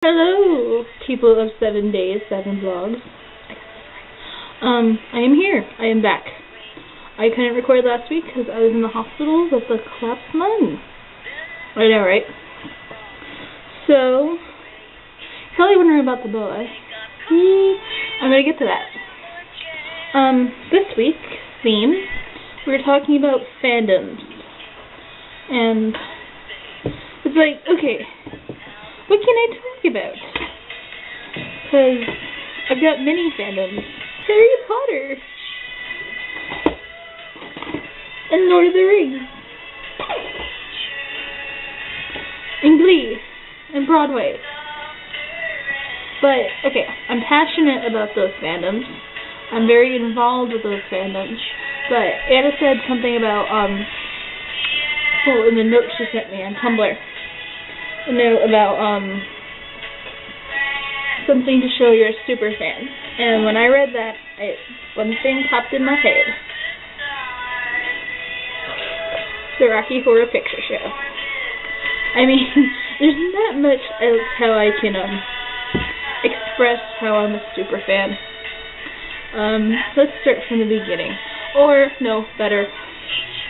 Hello, people of 7DaysSevenBlogs. I am here. I am back. I couldn't record last week because I was in the hospital with a collapsed lung. I know, right? So, probably wondering about the boy. I'm gonna get to that. This week's theme, we're talking about fandoms. And it's like, okay, what can I talk about? Because I've got many fandoms. Harry Potter. And Lord of the Rings. And Glee. And Broadway. But, okay, I'm passionate about those fandoms. I'm very involved with those fandoms. But Anna said something about, in the note she sent me on Tumblr. A note about, something to show you're a super fan. And when I read that, one thing popped in my head. The Rocky Horror Picture Show. I mean, there's not much else how I can, express how I'm a super fan. Let's start from the beginning. Or, no, better,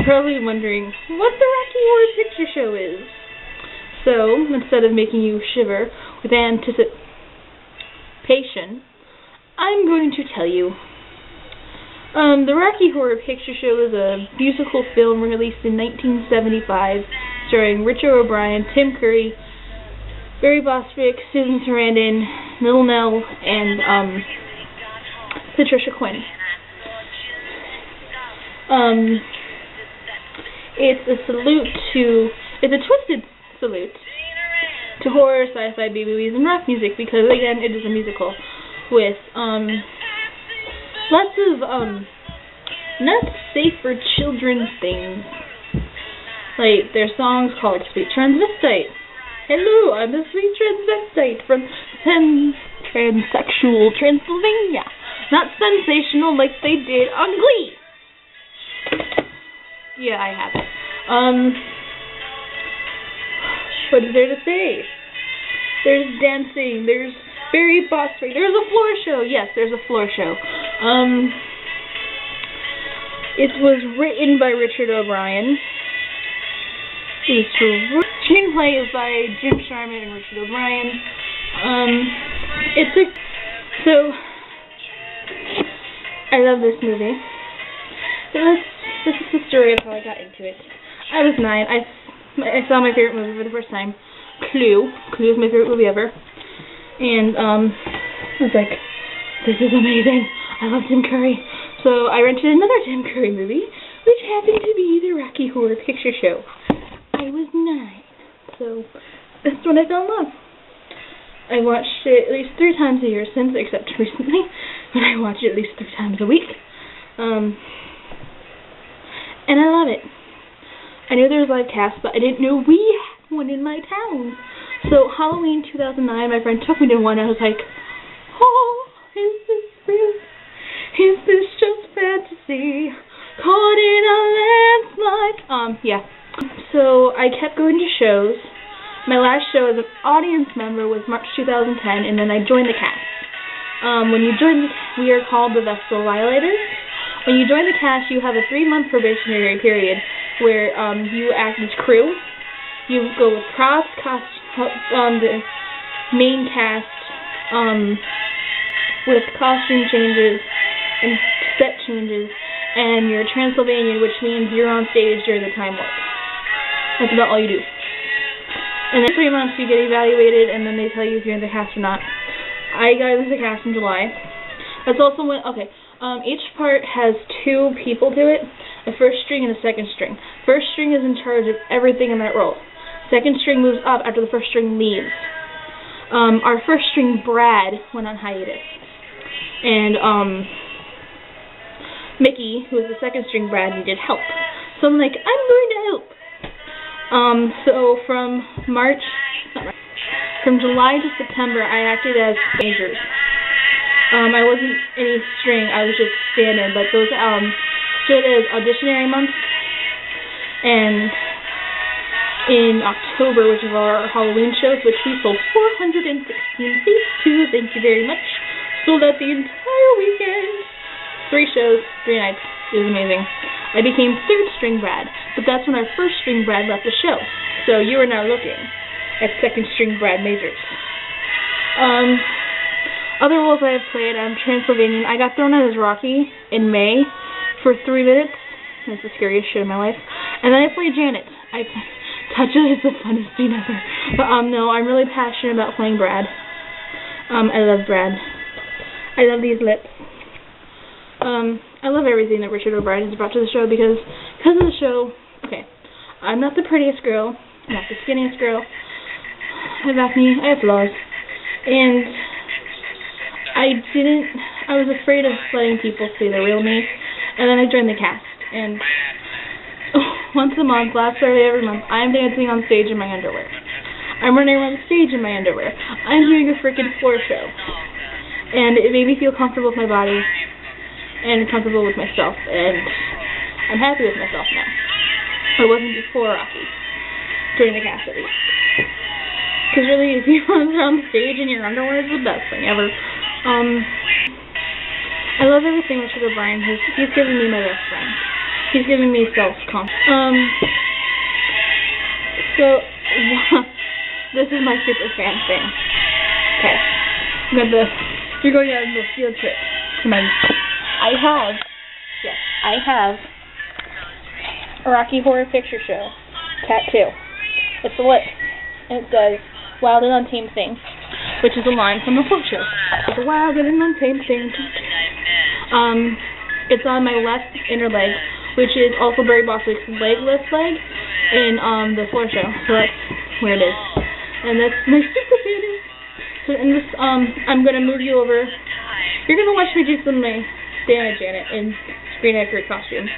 probably wondering what the Rocky Horror Picture Show is. So, instead of making you shiver with anticipation, I'm going to tell you. The Rocky Horror Picture Show is a musical film released in 1975, starring Richard O'Brien, Tim Curry, Barry Bostwick, Susan Sarandon, Little Nell, and Patricia Quinn. It's a twisted salute to horror, sci-fi, B-movies, and rock music, because again, it is a musical with lots of not safe for children things. Like there's songs called Sweet Transvestite. Hello, I'm a sweet transvestite from transsexual Transylvania. Not sensational like they did on Glee. Yeah, I have it. What is there to say? There's dancing, there's Barry Bostwick, there's a floor show. Yes, there's a floor show. It was written by Richard O'Brien. The screenplay is by Jim Sharman and Richard O'Brien. I love this movie. This is the story of how I got into it. I was 9. I saw my favorite movie for the first time. Clue. Clue is my favorite movie ever. And, I was like, this is amazing. I love Tim Curry. So I rented another Tim Curry movie, which happened to be the Rocky Horror Picture Show. I was 9. So that's when I fell in love. I watched it at least 3 times a year since, except recently, when I watch it at least 3 times a week. And I love it. I knew there was live cast, but I didn't know we had one in my town. So Halloween 2009, my friend took me to one, and I was like, oh, is this real? Is this just fantasy? Caught in a landslide? Yeah. So I kept going to shows. My last show as an audience member was March 2010, and then I joined the cast. When you join, we are called the Vestal Violators. When you join the cast, you have a 3-month probationary period where you act as crew. You go with the main cast with costume changes and set changes, and you're Transylvanian, which means you're on stage during the time warp. That's about all you do. And then 3 months you get evaluated, and then they tell you if you're in the cast or not. I got into the cast in July. That's also when, each part has 2 people to it, a first string and a second string. First string is in charge of everything in that role. Second string moves up after the first string leaves. Our first string, Brad, went on hiatus. And, Mickey, who was the second string Brad, needed help. So I'm like, I'm going to help. So from July to September, I acted as majors. I wasn't any string, I was just stand-in, but those, stood as auditionary months. And in October, October, which is our Halloween shows, which we sold 416 seats to. Thank you very much. Sold out the entire weekend. 3 shows, 3 nights. It was amazing. I became 3rd string Brad, but that's when our 1st string Brad left the show. So you are now looking at 2nd string Brad Majors. Other roles I have played, I'm Transylvanian. I got thrown out as Rocky in May for 3 minutes. It's the scariest shit in my life. And then I played Janet. Touches is the funnest scene ever. But no, I'm really passionate about playing Brad. I love Brad. I love these lips. I love everything that Richard O'Brien has brought to the show because of the show. Okay, I'm not the prettiest girl. I'm not the skinniest girl. I have acne. I have flaws. And I was afraid of letting people see the real me, and then I joined the cast, and once a month, last Saturday every month, I'm dancing on stage in my underwear. I'm running around the stage in my underwear. I'm doing a freaking floor show, and it made me feel comfortable with my body, and comfortable with myself, and I'm happy with myself now. I wasn't before Rocky, during the cast at least. Because really, if you run around the stage in your underwear, it's the best thing ever. I love everything Richard O'Brien has. He's given me my best friend. He's giving me self-confidence. So, this is my super fan thing. Okay. You're going on a field trip to my... I have a Rocky Horror Picture Show tattoo. It's a lip, and it says, "Wild and Untamed Thing," which is a line from the floor show. It's a wild and untamed thing. It's on my left inner leg, which is also Barry Bostwick's left leg in the floor show. So that's where it is. And that's my super fan. So in this, I'm gonna move you over. You're gonna watch me do some of my Santa Janet in screen accurate costume.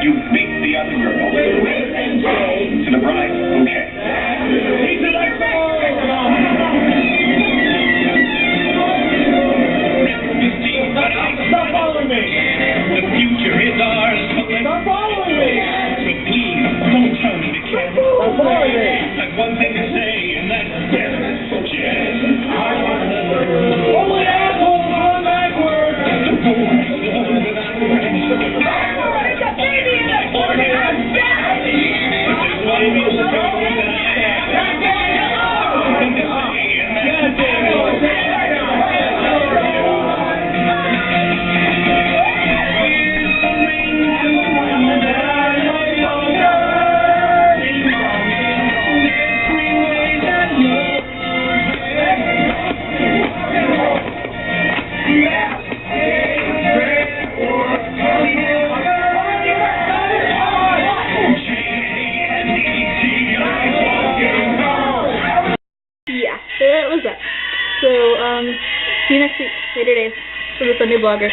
You beat the other girl. To the bride, okay. Stop following me! The future is ours. Stop following me! So please, don't tell me to cancel. Stop following me! I've one thing to say, and that's yes. Only assholes run backwards! The boy without backward! It's a baby in the morning! I'm back! But there's one more thing that I have. Something to say, and that's So, see you next week, later days, for the Sunday Blogger.